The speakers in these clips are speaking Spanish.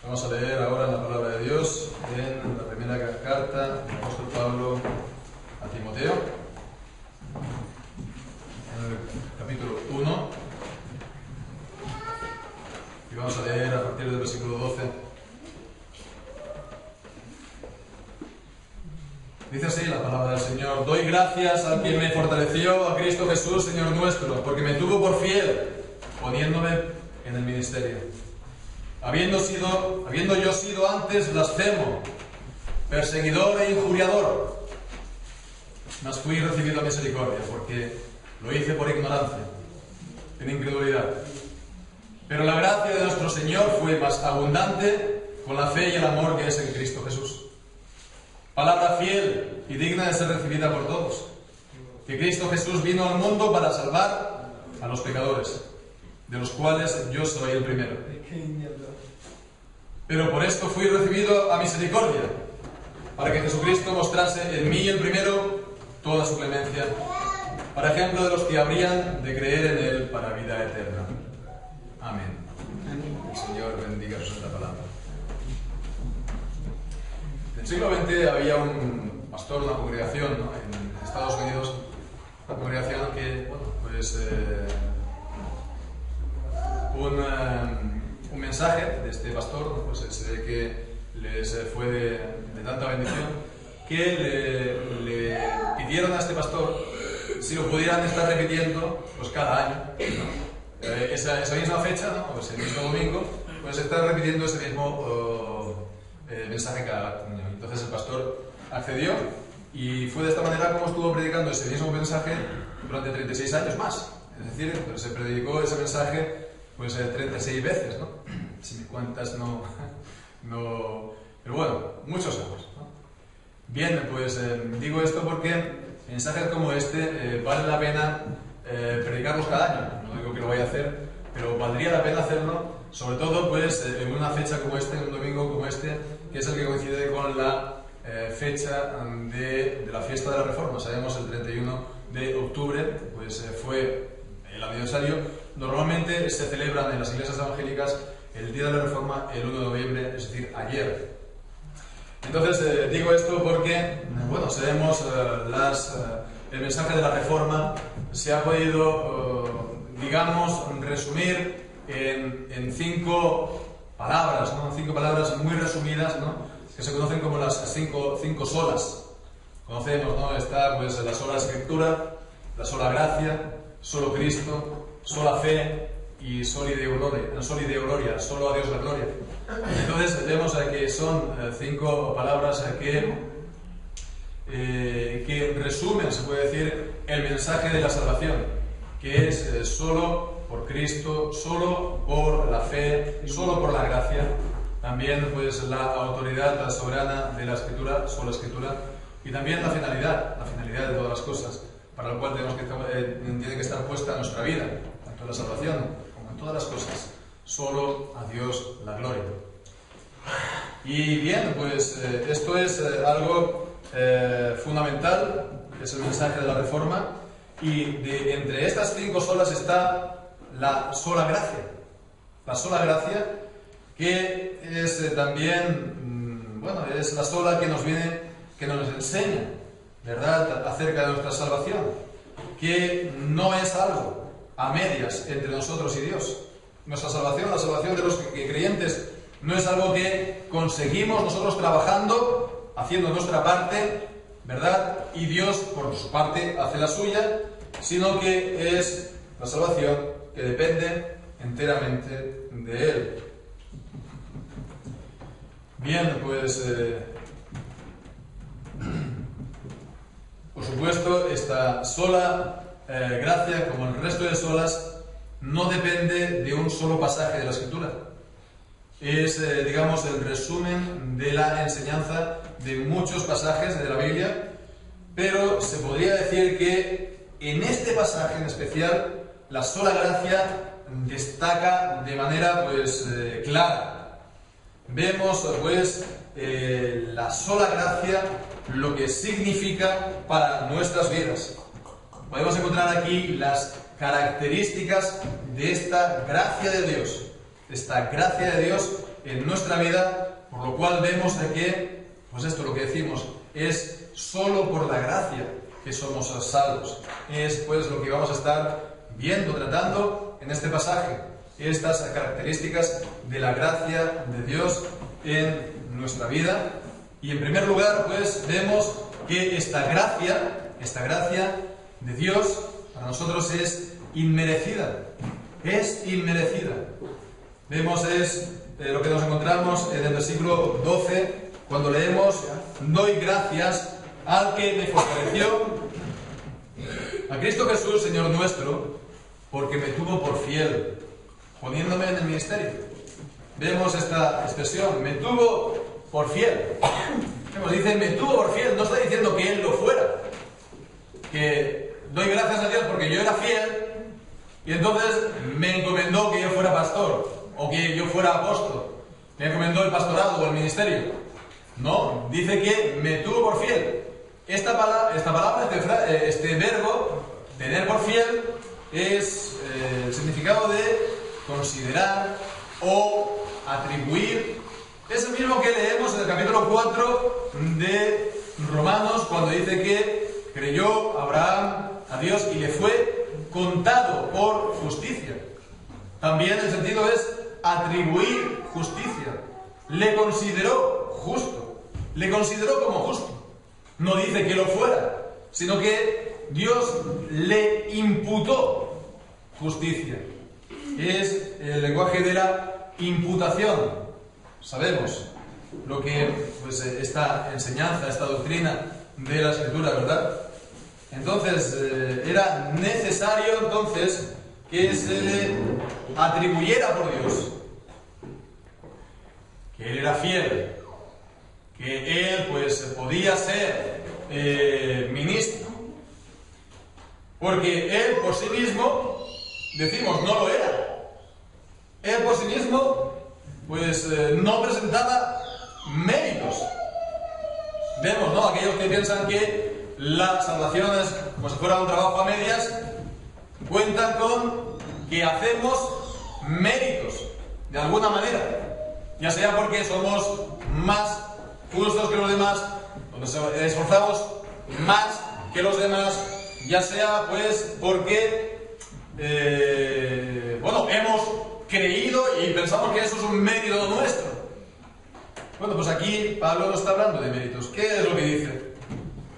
Vamos a leer ahora la palabra de Dios en la primera carta del apóstol Pablo a Timoteo, en el capítulo 1, y vamos a leer a partir del versículo 12. Dice así la palabra del Señor: Doy gracias al que me fortaleció, a Cristo Jesús, Señor nuestro, porque me tuvo por fiel, poniéndome en el ministerio. Habiendo yo sido antes blasfemo, perseguidor e injuriador, mas fui recibido a misericordia, porque lo hice por ignorancia, en incredulidad. Pero la gracia de nuestro Señor fue más abundante con la fe y el amor que es en Cristo Jesús. Palabra fiel y digna de ser recibida por todos, que Cristo Jesús vino al mundo para salvar a los pecadores, de los cuales yo soy el primero. Pero por esto fui recibido a misericordia, para que Jesucristo mostrase en mí el primero toda su clemencia, para ejemplo de los que habrían de creer en Él para vida eterna. Amén. El Señor bendiga su santa palabra. En el siglo XX había un pastor, una congregación, ¿no?, en Estados Unidos, una congregación que, un mensaje de este pastor, pues se ve que les fue de tanta bendición que le pidieron a este pastor si lo pudieran estar repitiendo pues cada año, ¿no? Esa misma fecha, ¿no?, pues el mismo domingo, pues estar repitiendo ese mismo mensaje cada año. Entonces el pastor accedió y fue de esta manera como estuvo predicando ese mismo mensaje durante 36 años más. Es decir, pues se predicó ese mensaje pues 36 veces, ¿no? Si me cuentas, no. Pero bueno, muchos años, ¿no? Bien, pues digo esto porque mensajes como este vale la pena predicarlos cada año. No digo que lo vaya a hacer, pero valdría la pena hacerlo, sobre todo pues en una fecha como este, en un domingo como este, que es el que coincide con la fecha de la fiesta de la Reforma. Sabemos, el 31 de octubre pues fue el aniversario. Normalmente se celebran en las iglesias evangélicas el día de la Reforma el 1 de noviembre, es decir, ayer. Entonces digo esto porque, bueno, sabemos el mensaje de la Reforma se ha podido, digamos, resumir en 5 palabras, ¿no? 5 palabras muy resumidas, ¿no?, que se conocen como las 5 solas. Conocemos, ¿no? Está pues la sola Escritura, la sola gracia, solo Cristo, sola fe y soli Deo gloria, solo a Dios la gloria. Entonces vemos que son 5 palabras que resumen, se puede decir, el mensaje de la salvación, que es solo por Cristo, solo por la fe, solo por la gracia. También pues la autoridad, la soberana de la Escritura, sola Escritura, y también la finalidad de todas las cosas, para lo cual tiene que estar puesta nuestra vida, tanto en la salvación como en todas las cosas. Solo a Dios la gloria. Y bien, pues esto es algo fundamental, es el mensaje de la Reforma, y entre estas 5 solas está la sola gracia. La sola gracia, que es también, es la sola que nos enseña, ¿verdad?, acerca de nuestra salvación, que no es algo a medias entre nosotros y Dios. Nuestra salvación, la salvación de los creyentes, no es algo que conseguimos nosotros trabajando, haciendo nuestra parte, ¿verdad?, y Dios por su parte hace la suya, sino que es la salvación que depende enteramente de Él. Bien, pues por supuesto, esta sola gracia, como el resto de solas, no depende de un solo pasaje de la Escritura. Es, digamos, el resumen de la enseñanza de muchos pasajes de la Biblia, pero se podría decir que en este pasaje en especial la sola gracia destaca de manera clara. Vemos pues la sola gracia, lo que significa para nuestras vidas. Podemos encontrar aquí las características de esta gracia de Dios en nuestra vida, por lo cual vemos de que, pues esto lo que decimos, es solo por la gracia que somos salvos. Es pues lo que vamos a estar viendo, tratando en este pasaje, estas características de la gracia de Dios en nuestra vida. Y en primer lugar, pues vemos que esta gracia de Dios para nosotros es inmerecida. Es inmerecida. Vemos lo que nos encontramos en el versículo 12, cuando leemos: doy gracias al que me fortaleció, a Cristo Jesús, Señor nuestro, porque me tuvo por fiel, poniéndome en el ministerio. Vemos esta expresión, me tuvo por fiel. Dice, me tuvo por fiel, no está diciendo que Él lo fuera. Que doy gracias a Dios porque yo era fiel y entonces me encomendó que yo fuera pastor o que yo fuera apóstol. Me encomendó el pastorado o el ministerio. No, dice que me tuvo por fiel. Esta palabra, este verbo, tener por fiel, es el significado de considerar o atribuir. Es el mismo que leemos en el capítulo 4 de Romanos, cuando dice que creyó Abraham a Dios y le fue contado por justicia. También el sentido es atribuir justicia. Le consideró justo. Le consideró como justo. No dice que lo fuera, sino que Dios le imputó justicia. Es el lenguaje de la imputación. Sabemos lo que pues, esta enseñanza, esta doctrina de la Escritura, ¿verdad? Entonces, era necesario entonces que se le atribuyera por Dios que Él era fiel, que Él pues podía ser ministro, porque Él por sí mismo, decimos, no lo era. Él por sí mismo pues no presentaba méritos. Vemos, ¿no? Aquellos que piensan que la salvación es como si fuera un trabajo a medias, cuentan con que hacemos méritos, de alguna manera. Ya sea porque somos más justos que los demás, o nos esforzamos más que los demás, ya sea pues porque, hemos creído y pensamos que eso es un mérito nuestro. Bueno, pues aquí Pablo no está hablando de méritos. ¿Qué es lo que dice?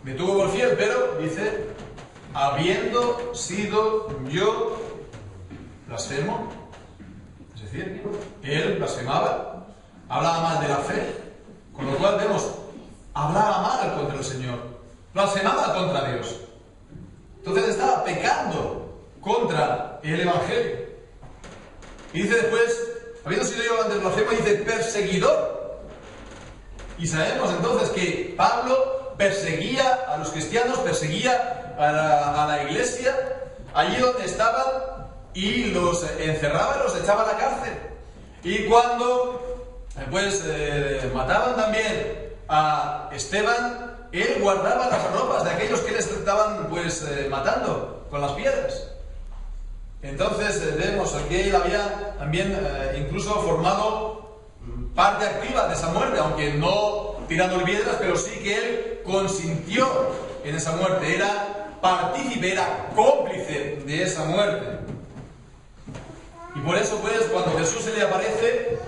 Me tuvo por fiel, pero dice, habiendo sido yo blasfemo, es decir, él blasfemaba, hablaba mal de la fe, con lo cual vemos, hablaba mal contra el Señor, blasfemaba contra Dios. Entonces estaba pecando contra el Evangelio. Y dice después, habiendo sido yo antes blasfemo, dice perseguidor. Y sabemos entonces que Pablo perseguía a los cristianos, perseguía a la iglesia, allí donde estaban, y los encerraba y los echaba a la cárcel. Y cuando mataban también a Esteban, él guardaba las ropas de aquellos que les estaban matando con las piedras. Entonces vemos que él había también incluso formado parte activa de esa muerte, aunque no tirando piedras, pero sí que él consintió en esa muerte, era partícipe, era cómplice de esa muerte. Y por eso pues cuando Jesús se le aparece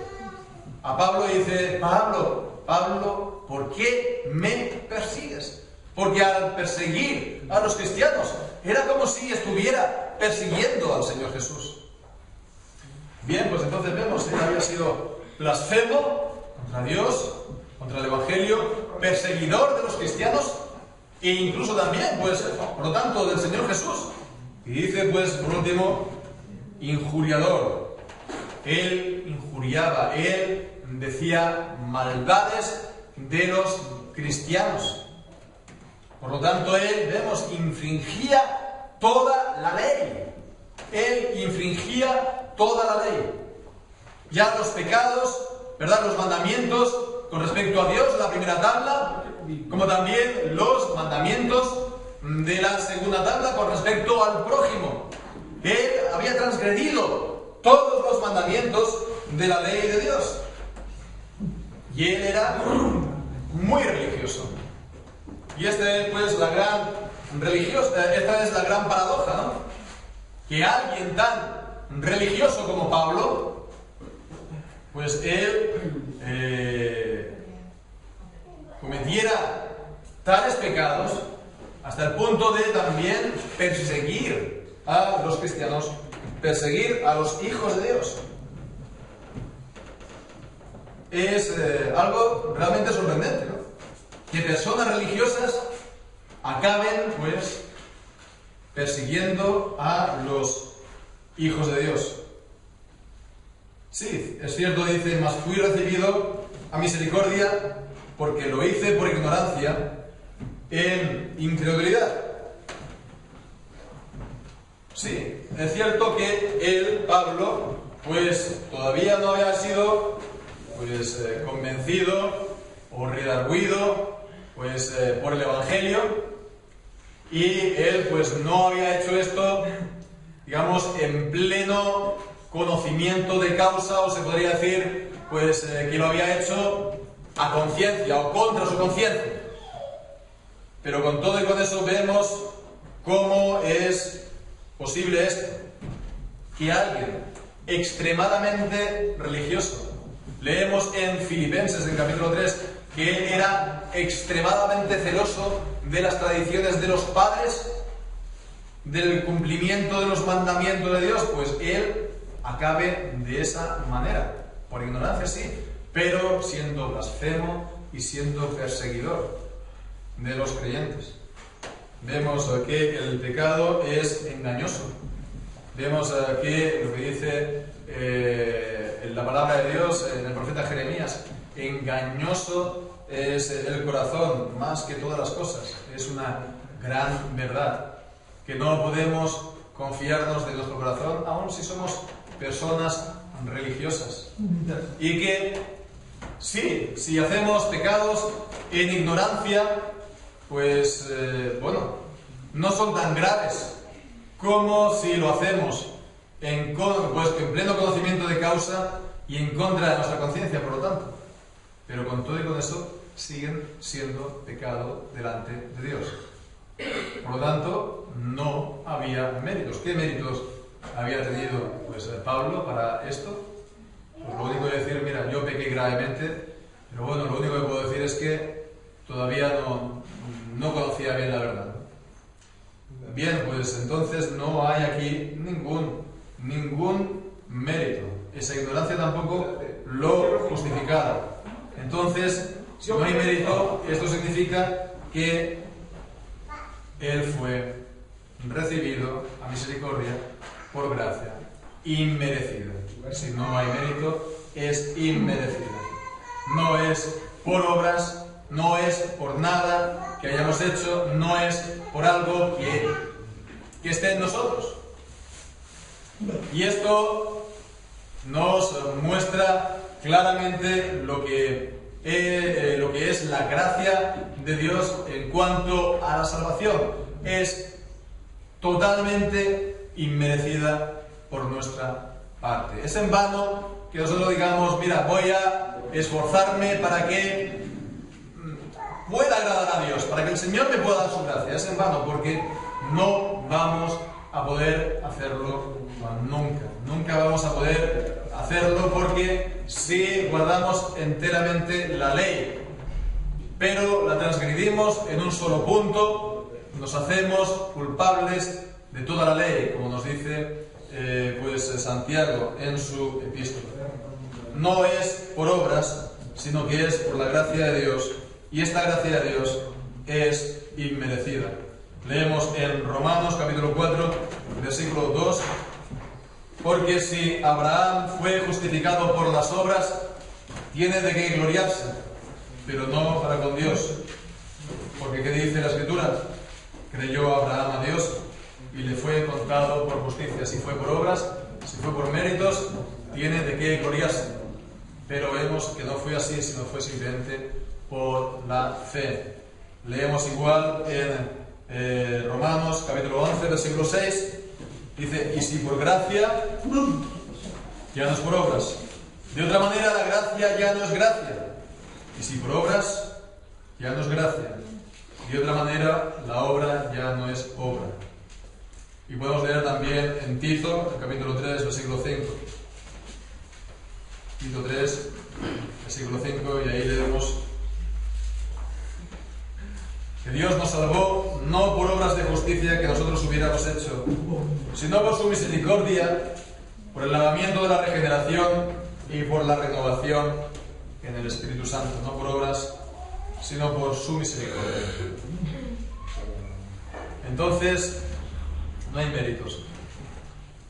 a Pablo y dice, Pablo, ¿por qué me persigues? Porque al perseguir a los cristianos era como si estuviera persiguiendo al Señor Jesús. Bien, pues entonces vemos que él había sido blasfemo contra Dios, contra el Evangelio, perseguidor de los cristianos e incluso también, por lo tanto, del Señor Jesús. Y dice, por último, injuriador. Él injuriaba, él decía maldades de los cristianos. Por lo tanto, él, infringía toda la ley. Él infringía toda la ley. Ya los pecados, ¿verdad? Los mandamientos con respecto a Dios, la primera tabla, como también los mandamientos de la segunda tabla con respecto al prójimo. Él había transgredido todos los mandamientos de la ley de Dios. Y él era muy religioso. Y esta es pues esta es la gran paradoja, ¿no? Que alguien tan religioso como Pablo, pues él cometiera tales pecados hasta el punto de también perseguir a los cristianos, perseguir a los hijos de Dios. Es algo realmente sorprendente, ¿no? Que personas religiosas acaben, pues, persiguiendo a los hijos de Dios. Sí, es cierto, dice, mas fui recibido a misericordia porque lo hice por ignorancia en incredulidad. Sí, es cierto que él, Pablo, pues todavía no había sido convencido o redarguido pues por el Evangelio, y él pues no había hecho esto, digamos, en pleno conocimiento de causa, o se podría decir pues que lo había hecho a conciencia o contra su conciencia. Pero con todo y con eso vemos cómo es posible esto, que alguien extremadamente religioso, leemos en Filipenses, en capítulo 3, que él era extremadamente celoso de las tradiciones de los padres, del cumplimiento de los mandamientos de Dios, pues él acabe de esa manera, por ignorancia sí, pero siendo blasfemo y siendo perseguidor de los creyentes. Vemos que el pecado es engañoso. Vemos que lo que dice en la palabra de Dios, en el profeta Jeremías, engañoso es el corazón más que todas las cosas. Es una gran verdad, que no podemos confiarnos de nuestro corazón, aun si somos personas religiosas. Y que sí, si hacemos pecados en ignorancia, pues no son tan graves como si lo hacemos en pleno conocimiento de causa y en contra de nuestra conciencia, por lo tanto. Pero con todo y con eso siguen siendo pecado delante de Dios. Por lo tanto, no había méritos. ¿Qué méritos había tenido pues Pablo para esto? Pues lo único que decir, mira, yo pequé gravemente, pero bueno, lo único que puedo decir es que todavía no conocía bien la verdad. Bien, pues entonces no hay aquí ningún mérito. Esa ignorancia tampoco lo justificaba. Entonces, no hay mérito. Esto significa que él fue recibido a misericordia por gracia, inmerecida. Si no hay mérito, es inmerecida. No es por obras, no es por nada que hayamos hecho, no es por algo que esté en nosotros. Y esto nos muestra claramente lo que es la gracia de Dios en cuanto a la salvación. Es totalmente inmerecida por nuestra parte. Es en vano que nosotros digamos, mira, voy a esforzarme para que pueda agradar a Dios, para que el Señor me pueda dar su gracia. Es en vano, porque no vamos a poder hacerlo nunca. Nunca vamos a poder hacerlo, porque si guardamos enteramente la ley, pero la transgredimos en un solo punto, nos hacemos culpables de toda la ley, como nos dice Santiago en su epístola. No es por obras, sino que es por la gracia de Dios, y esta gracia de Dios es inmerecida. Leemos en Romanos capítulo 4, versículo 2, porque si Abraham fue justificado por las obras, tiene de qué gloriarse, pero no para con Dios. Porque ¿qué dice la Escritura? Creyó Abraham a Dios y le fue contado por justicia. Si fue por obras, si fue por méritos, tiene de qué gloriarse. Pero vemos que no fue así, sino fue simplemente por la fe. Leemos igual en Romanos capítulo 11, versículo 6. Dice, y si por gracia, ya no es por obras. De otra manera, la gracia ya no es gracia. Y si por obras, ya no es gracia. De otra manera, la obra ya no es obra. Y podemos leer también en Tito, el capítulo 3, versículo 5. Tito 3, versículo 5, y ahí leemos que Dios nos salvó no por obras de justicia que nosotros hubiéramos hecho, sino por su misericordia, por el lavamiento de la regeneración y por la renovación en el Espíritu Santo, no por obras, sino por su misericordia. Entonces, no hay méritos.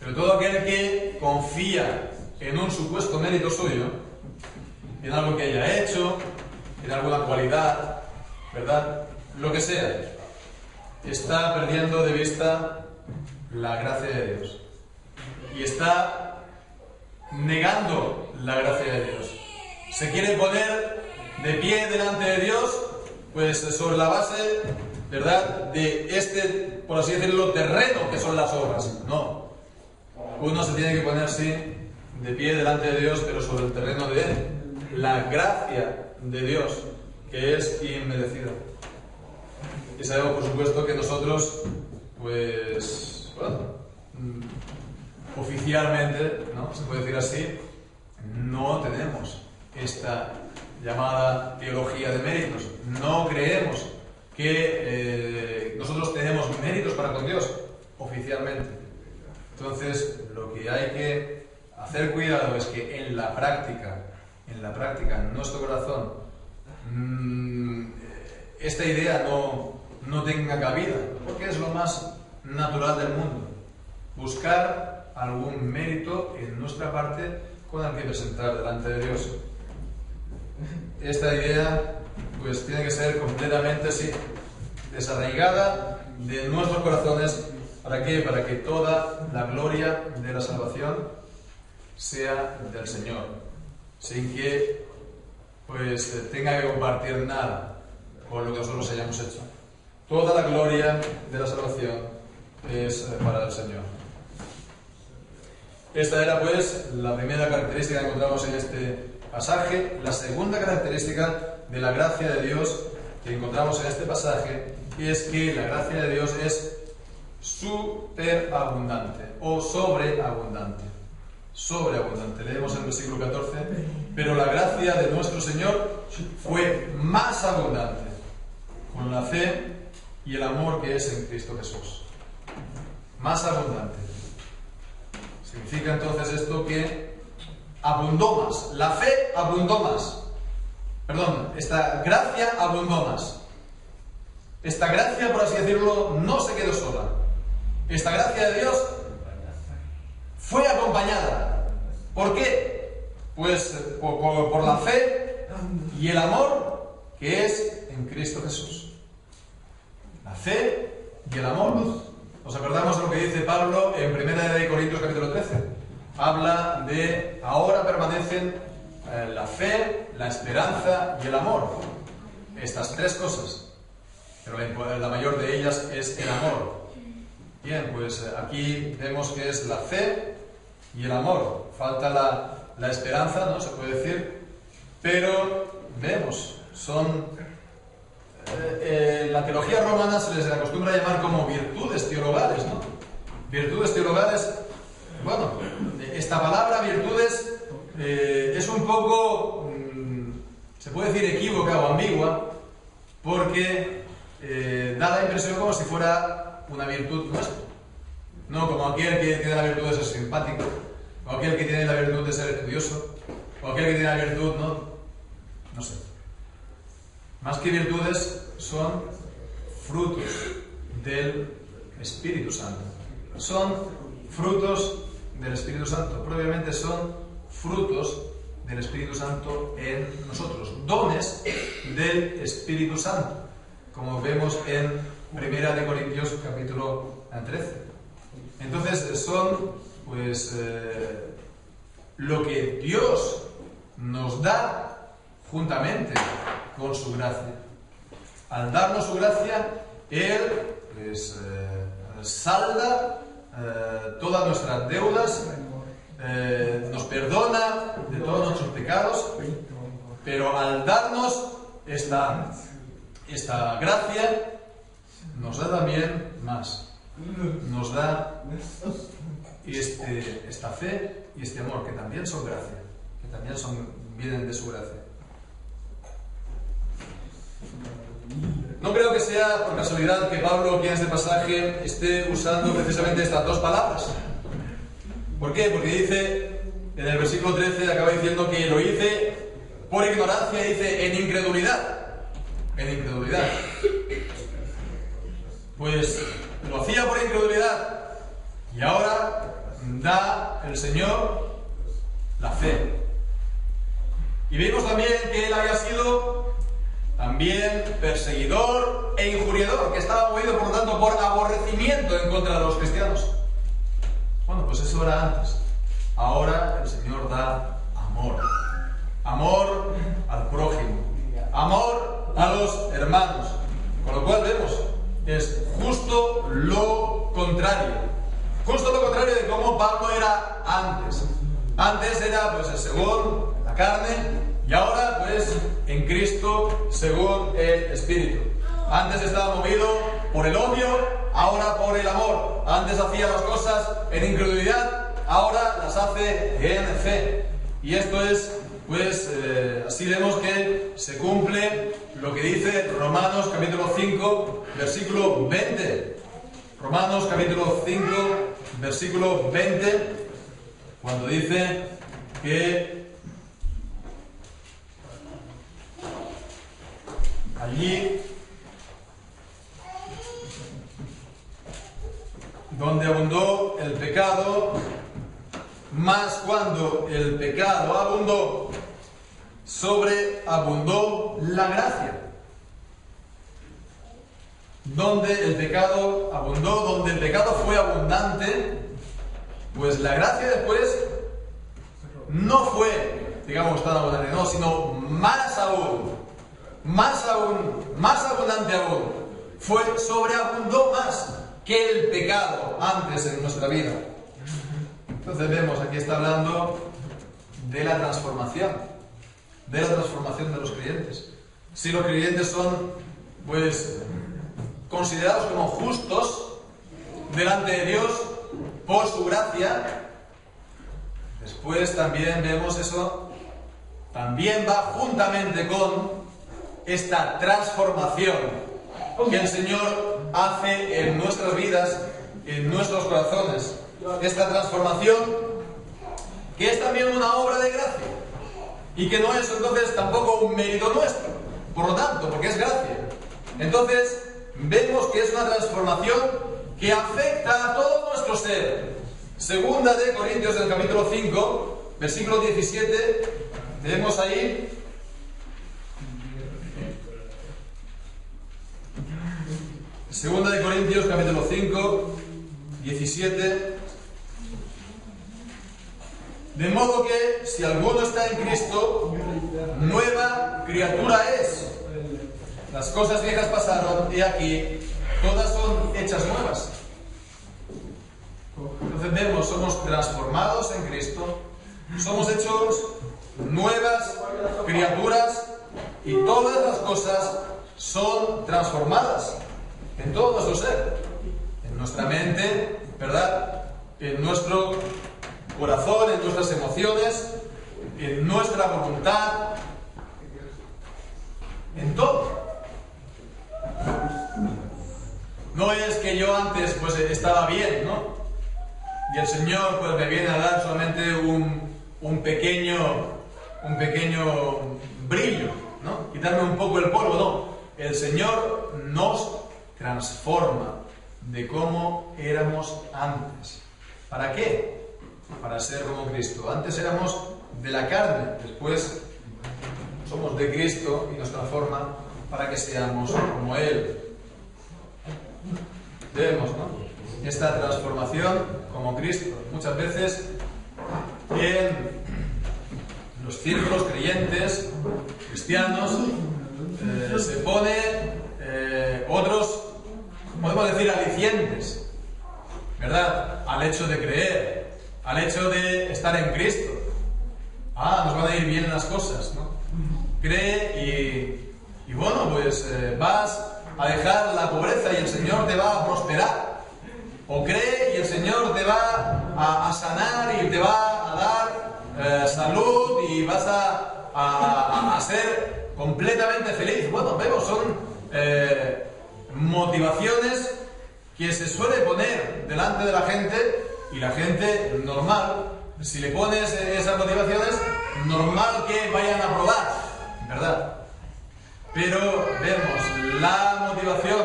Pero todo aquel que confía en un supuesto mérito suyo, en algo que haya hecho, en alguna cualidad, ¿verdad?, lo que sea, está perdiendo de vista la gracia de Dios y está negando la gracia de Dios. Se quiere poner de pie delante de Dios, pues sobre la base, ¿verdad?, de este, por así decirlo, terreno que son las obras. No, uno se tiene que poner así de pie delante de Dios, pero sobre el terreno de la gracia de Dios, que es inmerecida. Y sabemos, por supuesto, que nosotros, pues, bueno, oficialmente, ¿no?, se puede decir así, no tenemos esta llamada teología de méritos. No creemos que nosotros tenemos méritos para con Dios, oficialmente. Entonces, lo que hay que hacer cuidado es que en la práctica, en nuestro corazón, esta idea no tenga cabida, porque es lo más natural del mundo. Buscar algún mérito en nuestra parte con el que presentar delante de Dios. Esta idea, pues, tiene que ser completamente, sí, desarraigada de nuestros corazones. ¿Para qué? Para que toda la gloria de la salvación sea del Señor, sin que, pues, tenga que compartir nada con lo que nosotros hayamos hecho. Toda la gloria de la salvación es para el Señor. Esta era, pues, la primera característica que encontramos en este pasaje. La segunda característica de la gracia de Dios que encontramos en este pasaje es que la gracia de Dios es superabundante o sobreabundante. Sobreabundante. Leemos el versículo 14. Pero la gracia de nuestro Señor fue más abundante con la fe y el amor que es en Cristo Jesús. Más abundante. Significa entonces esto que abundó más. La fe abundó más. Perdón, esta gracia abundó más. Esta gracia, por así decirlo, no se quedó sola. Esta gracia de Dios fue acompañada. ¿Por qué? Pues por la fe y el amor que es en Cristo Jesús. La fe y el amor. ¿Nos acordamos de lo que dice Pablo en 1 Corintios capítulo 13? Habla de ahora permanecen la fe, la esperanza y el amor. Estas tres cosas. Pero la mayor de ellas es el amor. Bien, pues aquí vemos que es la fe y el amor. Falta la esperanza, ¿no? Se puede decir. Pero vemos, son... la teología romana se les acostumbra a llamar como virtudes teologales, ¿no? Virtudes teologales. Bueno, esta palabra virtudes es un poco, se puede decir, equívoca o ambigua, porque da la impresión como si fuera una virtud nuestra. No como aquel que tiene la virtud de ser simpático, o aquel que tiene la virtud de ser estudioso, o aquel que tiene la virtud, no sé. Más que virtudes, son frutos del Espíritu Santo. Son frutos del Espíritu Santo. Propiamente son frutos del Espíritu Santo en nosotros. Dones del Espíritu Santo. Como vemos en 1 Corintios capítulo 13. Entonces son, pues, lo que Dios nos da juntamente con su gracia. Al darnos su gracia, Él, pues, salda todas nuestras deudas, nos perdona de todos nuestros pecados, pero al darnos esta gracia, nos da también más. Nos da esta fe y este amor, que también son gracia, que también vienen de su gracia. No creo que sea por casualidad que Pablo aquí en este pasaje esté usando precisamente estas dos palabras. ¿Por qué? Porque dice, en el versículo 13 acaba diciendo que lo hice por ignorancia, dice en incredulidad. En incredulidad. Pues lo hacía por incredulidad y ahora da el Señor la fe. Y vimos también que él había sido también perseguidor e injuriador, que estaba movido por lo tanto por aborrecimiento en contra de los cristianos. Bueno, pues eso era antes. Ahora el Señor da amor. Amor al prójimo. Amor a los hermanos. Con lo cual vemos, es justo lo contrario. Justo lo contrario de cómo Pablo era antes. Antes era pues según la carne y ahora pues en Cristo según el Espíritu. Antes estaba movido por el odio, ahora por el amor. Antes hacía las cosas en incredulidad, ahora las hace en fe. Y esto es, pues, así vemos que se cumple lo que dice Romanos capítulo 5, versículo 20. Romanos capítulo 5, versículo 20, cuando dice que allí donde abundó el pecado, más cuando el pecado abundó, sobreabundó la gracia. Donde el pecado abundó, donde el pecado fue abundante, pues la gracia después no fue, digamos, tan abundante, no, sino más aún, más abundante aún, sobreabundó más que el pecado antes en nuestra vida. Entonces vemos, aquí está hablando de la transformación de los creyentes. Si los creyentes son, pues, considerados como justos delante de Dios por su gracia, después también vemos eso, también va juntamente con esta transformación que el Señor hace en nuestras vidas, en nuestros corazones. Esta transformación que es también una obra de gracia y que no es entonces tampoco un mérito nuestro, por lo tanto, porque es gracia. Entonces vemos que es una transformación que afecta a todo nuestro ser. Segunda de Corintios, del capítulo 5, versículo 17, tenemos ahí. Segunda de Corintios, capítulo 5, 17. De modo que, si alguno está en Cristo, nueva criatura es. Las cosas viejas pasaron y aquí todas son hechas nuevas. Entonces vemos, somos transformados en Cristo, somos hechos nuevas criaturas y todas las cosas son transformadas en todo nuestro ser, en nuestra mente, ¿verdad? En nuestro corazón, en nuestras emociones, en nuestra voluntad, en todo. No es que yo antes pues estaba bien, ¿no? Y el Señor pues me viene a dar solamente un pequeño brillo, ¿no? Quitarme un poco el polvo, no. El Señor nos transforma de cómo éramos antes. ¿Para qué? Para ser como Cristo. Antes éramos de la carne, después somos de Cristo y nos transforma para que seamos como Él. Vemos, ¿no? Esta transformación como Cristo. Muchas veces en los círculos creyentes, cristianos, se pone otros, podemos decir, alicientes, ¿verdad? Al hecho de creer. al hecho de estar en Cristo. Nos van a ir bien las cosas, ¿no? Cree y bueno, pues vas a dejar la pobreza y el Señor te va a prosperar. O cree y el Señor te va a sanar y te va a dar salud y vas a ser completamente feliz. Bueno, vemos, son motivaciones que se suele poner delante de la gente, y la gente normal, si le pones esas motivaciones, normal que vayan a probar, ¿verdad? Pero vemos la motivación,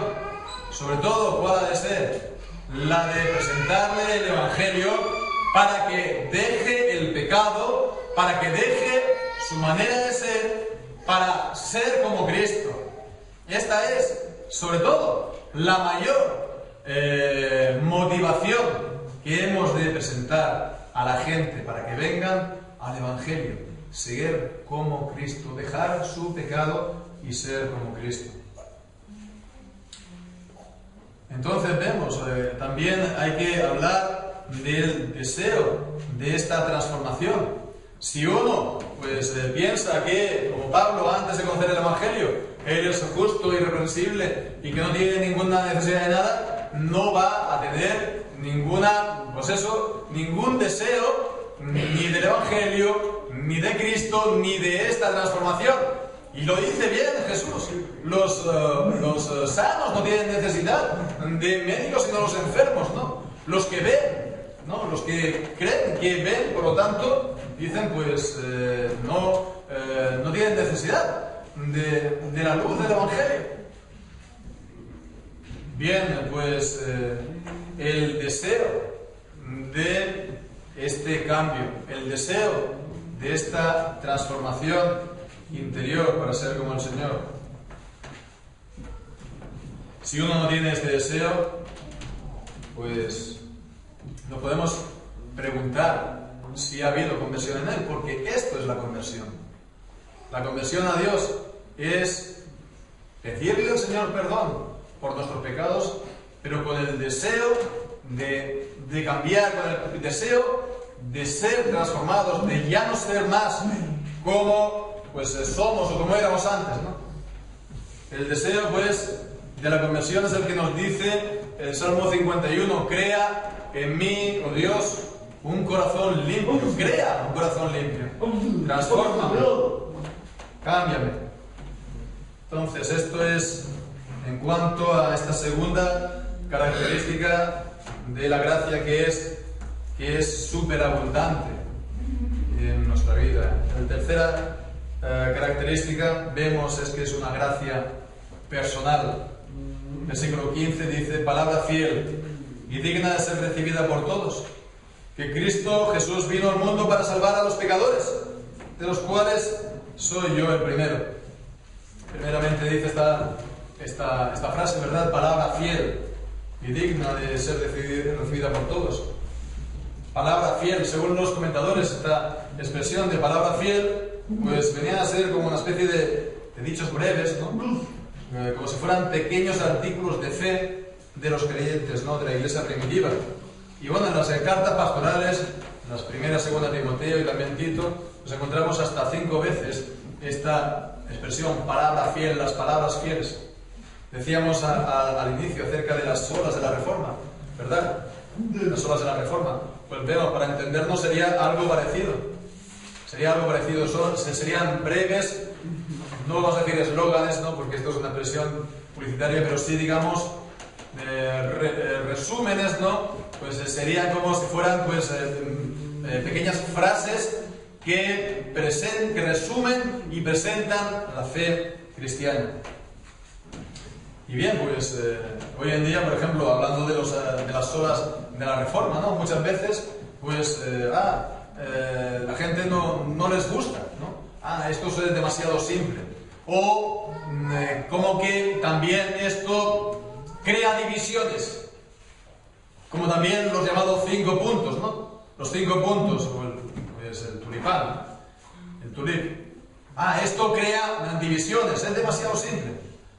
sobre todo cuál ha de ser, la de presentarle el Evangelio para que deje el pecado, para que deje su manera de ser, para ser como Cristo. Esta es, sobre todo, la mayor motivación que hemos de presentar a la gente para que vengan al Evangelio, seguir como Cristo, dejar su pecado y ser como Cristo. Entonces vemos, también hay que hablar del deseo de esta transformación. Si uno pues piensa que, como Pablo antes de conocer el Evangelio, él es justo, irreprensible y que no tiene ninguna necesidad de nada, no va a tener ningún deseo ni del Evangelio, ni de Cristo, ni de esta transformación. Y lo dice bien Jesús. Los sanos no tienen necesidad de médicos, sino los enfermos, ¿no? Los que ven, ¿no? Los que creen que ven, por lo tanto, dicen pues no tienen necesidad de la luz del Evangelio. Bien, pues el deseo de este cambio, el deseo de esta transformación interior para ser como el Señor. Si uno no tiene este deseo, pues no podemos preguntar si ha habido conversión en él, porque esto es la conversión. La conversión a Dios es pedirle al Señor perdón por nuestros pecados, pero con el deseo de cambiar, con el deseo de ser transformados, de ya no ser más como pues somos o como éramos antes, ¿no? El deseo pues de la conversión es el que nos dice el Salmo 51: crea en mí, oh Dios, un corazón limpio. Crea un corazón limpio, transfórmame, cámbiame. Entonces esto es en cuanto a esta segunda característica de la gracia, que es superabundante en nuestra vida. La tercera característica vemos es que es una gracia personal. Versículo 15 dice: palabra fiel y digna de ser recibida por todos, que Cristo Jesús vino al mundo para salvar a los pecadores, de los cuales soy yo el primero. Primeramente dice esta frase, ¿verdad? Palabra fiel y digna de ser recibida por todos. Palabra fiel, según los comentadores, esta expresión de palabra fiel pues venía a ser como una especie de dichos breves, ¿no? Como si fueran pequeños artículos de fe de los creyentes, ¿no? De la iglesia primitiva. Y bueno, en las cartas pastorales, en las primeras, segunda Timoteo y también Tito, nos encontramos hasta 5 veces esta expresión, palabra fiel, las palabras fieles. Decíamos al inicio acerca de las solas de la Reforma, ¿verdad? Las solas de la Reforma. Pues vemos, para entendernos sería algo parecido. Serían breves, no vamos a decir eslóganes, ¿no? Porque esto es una expresión publicitaria, pero sí, digamos, resúmenes, ¿no? Pues serían como si fueran pues pequeñas frases que resumen y presentan la fe cristiana. Y bien, pues hoy en día, por ejemplo, hablando de las solas de la Reforma, ¿no? Muchas veces, pues, la gente no les gusta, ¿no? Esto es demasiado simple. O como que también esto crea divisiones. Como también los llamados 5 puntos, ¿no? Los 5 puntos, o el tulipán, el tulip. Esto crea divisiones, es demasiado simple.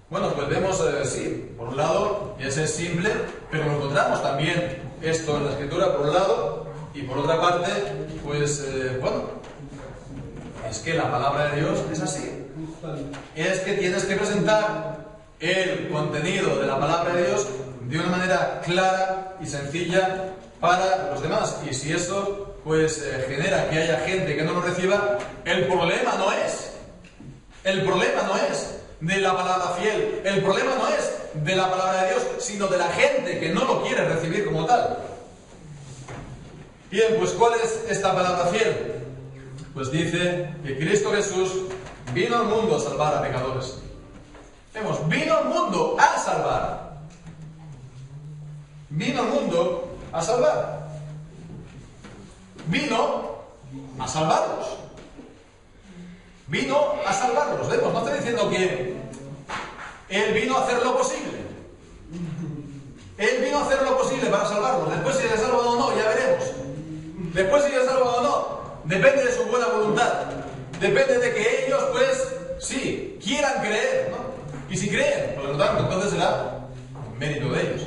Bueno, pues vemos, sí, por un lado, es simple, pero encontramos también esto en la Escritura, por un lado, Y por otra parte, pues bueno, es que la palabra de Dios es así. Es que tienes que presentar el contenido de la palabra de Dios de una manera clara y sencilla para los demás. Y si eso pues genera que haya gente que no lo reciba, el problema no es de la palabra fiel, el problema no es de la palabra de Dios, sino de la gente que no lo quiere recibir como tal. Bien, pues ¿cuál es esta palabra fiel? Pues dice que Cristo Jesús vino al mundo a salvar a pecadores. Vemos, vino al mundo a salvar. Vino al mundo a salvar. Vino a salvarlos. Vino a salvarlos. Vemos, no estoy diciendo que Él vino a hacer lo posible. Él vino a hacer lo posible para salvarlos. Después si les salvan o no, ya veremos. Después si les salvan o no, depende de su buena voluntad. Depende de que ellos, pues, sí, quieran creer, ¿no? Y si creen, por lo tanto, entonces será mérito de ellos.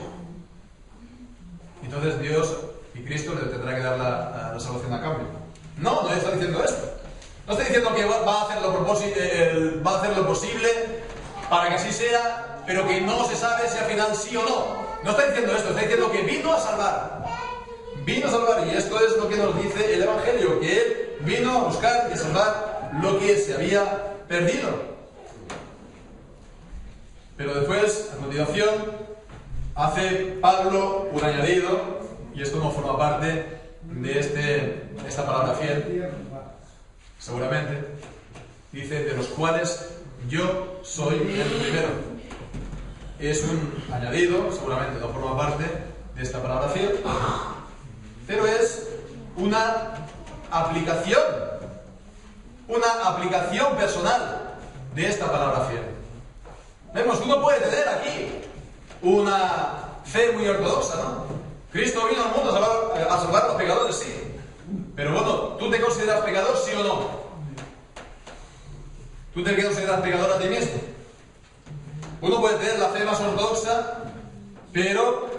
Entonces Dios y Cristo les tendrá que dar la salvación a cambio. No está diciendo esto. No estoy diciendo que va a hacer lo posible para que así sea, pero que no se sabe si al final sí o no. No está diciendo esto, está diciendo que vino a salvar. Vino a salvar, y esto es lo que nos dice el Evangelio, que Él vino a buscar y salvar lo que se había perdido. Pero después, a continuación, hace Pablo un añadido, y esto no forma parte de esta palabra fiel, seguramente. Dice, de los cuales yo soy el primero. Es un añadido, seguramente no forma parte de esta palabra fiel, pero es una aplicación personal de esta palabra fiel. Vemos, uno puede tener aquí una fe muy ortodoxa, ¿no? Cristo vino al mundo a salvar a los pecadores, sí. Pero bueno, ¿tú te consideras pecador, sí o no? ¿Tú te consideras pecador a ti mismo? Uno puede tener la fe más ortodoxa, pero,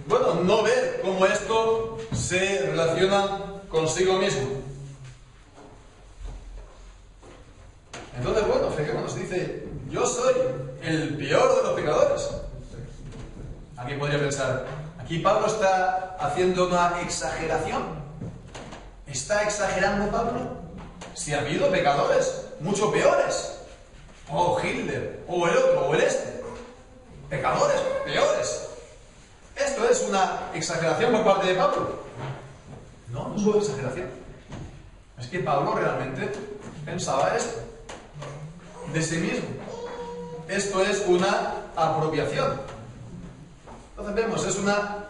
bueno, no ver cómo esto se relaciona consigo mismo. Entonces, bueno, fijémonos, dice, yo soy el peor de los pecadores. Alguien podría pensar, aquí Pablo está haciendo una exageración. ¿Está exagerando Pablo? Si ha habido pecadores mucho peores. O Hitler, o el otro, o el este. Pecadores peores. ¿Esto es una exageración por parte de Pablo? No es una exageración. Es que Pablo realmente pensaba esto de sí mismo. Esto es una apropiación. Entonces vemos, es una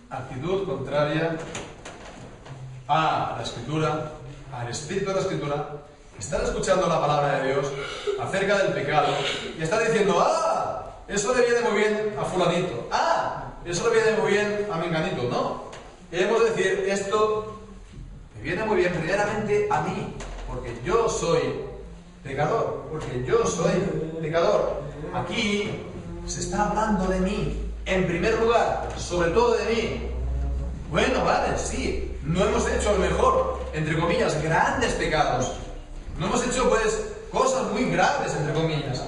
actitud contraria a la Escritura, al espíritu de la Escritura. Están escuchando la palabra de Dios acerca del pecado y están diciendo, eso le viene muy bien a fulanito, eso le viene muy bien a menganito. No, debemos decir, esto me viene muy bien primeramente a mí, porque yo soy pecador, Aquí se está hablando de mí, en primer lugar, sobre todo de mí. Bueno, vale, sí, no hemos hecho a lo mejor, entre comillas, grandes pecados. No hemos hecho, pues, cosas muy graves, entre comillas.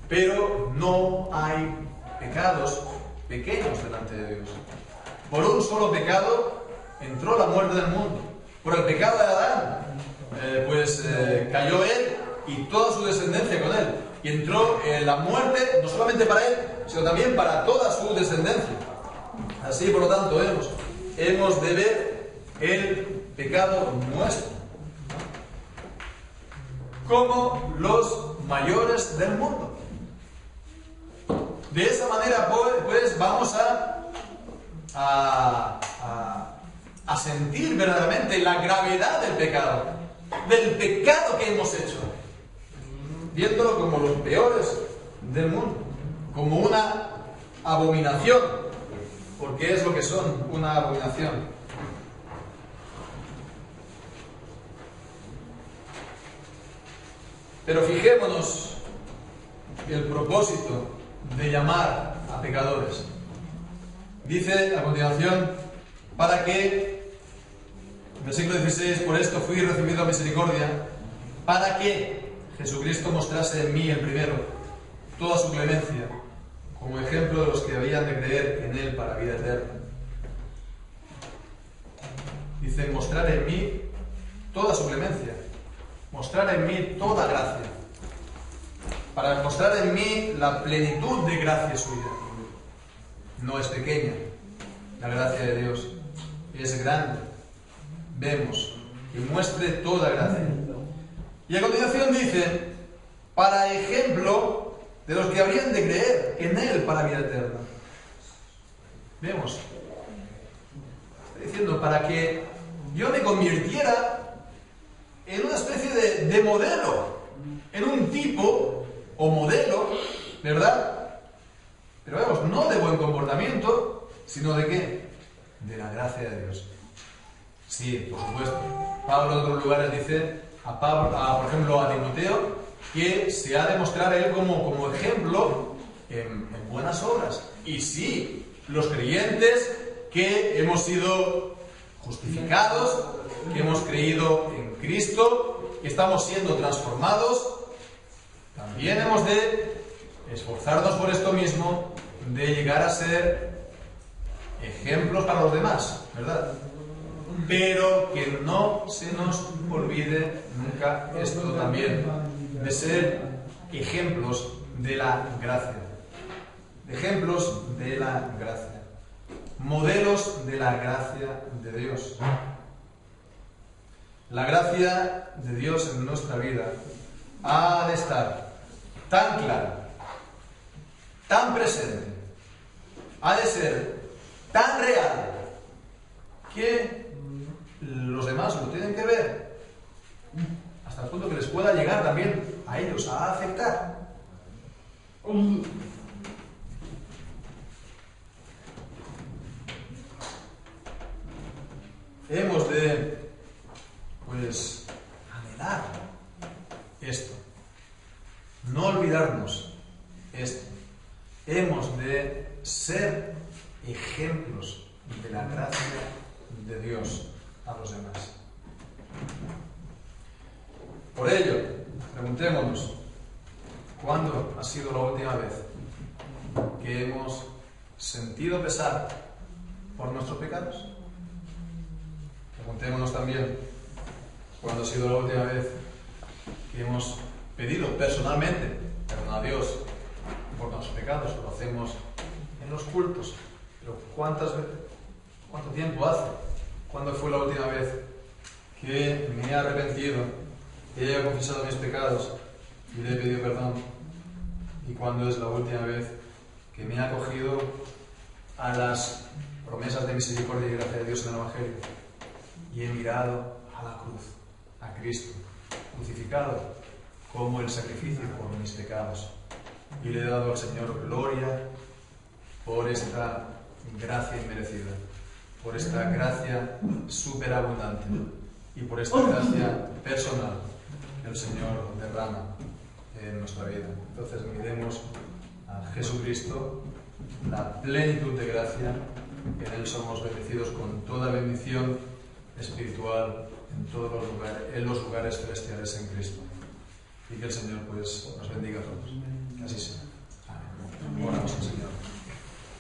Pero no hay pecados pequeños delante de Dios. Por un solo pecado entró la muerte del mundo. Por el pecado de Adán, cayó él y toda su descendencia con él. Y entró la muerte, no solamente para él, sino también para toda su descendencia. Así, por lo tanto, hemos de ver el pecado nuestro como los mayores del mundo. De esa manera, pues, vamos a sentir verdaderamente la gravedad del pecado que hemos hecho, viéndolo como los peores del mundo, como una abominación, porque es lo que son, una abominación. Pero fijémonos el propósito de llamar a pecadores. Dice a continuación, para que Versículo 16, por esto fui recibido a misericordia, para que Jesucristo mostrase en mí el primero toda su clemencia, como ejemplo de los que habían de creer en Él para vida eterna. Dice, mostrar en mí toda su clemencia, mostrar en mí toda gracia, para mostrar en mí la plenitud de gracia suya. No es pequeña la gracia de Dios, es grande. Vemos que muestre toda gracia. Y a continuación dice, para ejemplo de los que habrían de creer en Él para vida eterna. Vemos, está diciendo, para que yo me convirtiera en una especie de modelo, en un tipo o modelo, ¿verdad? Pero vemos, no de buen comportamiento, sino de ¿qué? De la gracia de Dios. Sí, por supuesto. Pablo en otros lugares dice, por ejemplo, a Timoteo, que se ha de mostrar a él como ejemplo en buenas obras. Y sí, los creyentes que hemos sido justificados, que hemos creído en Cristo, que estamos siendo transformados, también hemos de esforzarnos por esto mismo, de llegar a ser ejemplos para los demás, ¿verdad? Pero que no se nos olvide nunca esto también, de ser ejemplos de la gracia. Ejemplos de la gracia. Modelos de la gracia de Dios. La gracia de Dios en nuestra vida ha de estar tan clara, tan presente, ha de ser tan real, que los demás lo tienen que ver, hasta el punto que les pueda llegar también a ellos a aceptar. Hemos de, anhelar esto, no olvidarnos esto. Hemos de ser ejemplos de la gracia de Dios a los demás. Por ello, preguntémonos, ¿cuándo ha sido la última vez que hemos sentido pesar por nuestros pecados? Preguntémonos también, ¿cuándo ha sido la última vez que hemos pedido personalmente perdón a Dios por nuestros pecados? Lo hacemos en los cultos, pero ¿cuántas veces? ¿Cuánto tiempo hace? ¿Cuándo fue la última vez que me he arrepentido, que he confesado mis pecados y le he pedido perdón? ¿Y cuándo es la última vez que me he acogido a las promesas de misericordia y gracia de Dios en el Evangelio y he mirado a la cruz, a Cristo, crucificado como el sacrificio por mis pecados, y le he dado al Señor gloria por esta gracia inmerecida, por esta gracia superabundante y por esta gracia personal que el Señor derrama en nuestra vida? Entonces miremos a Jesucristo, la plenitud de gracia, en Él somos bendecidos con toda bendición espiritual en todos los lugares celestiales en Cristo. Y que el Señor nos bendiga a todos. Que así sea. Amén. Oramos al Señor.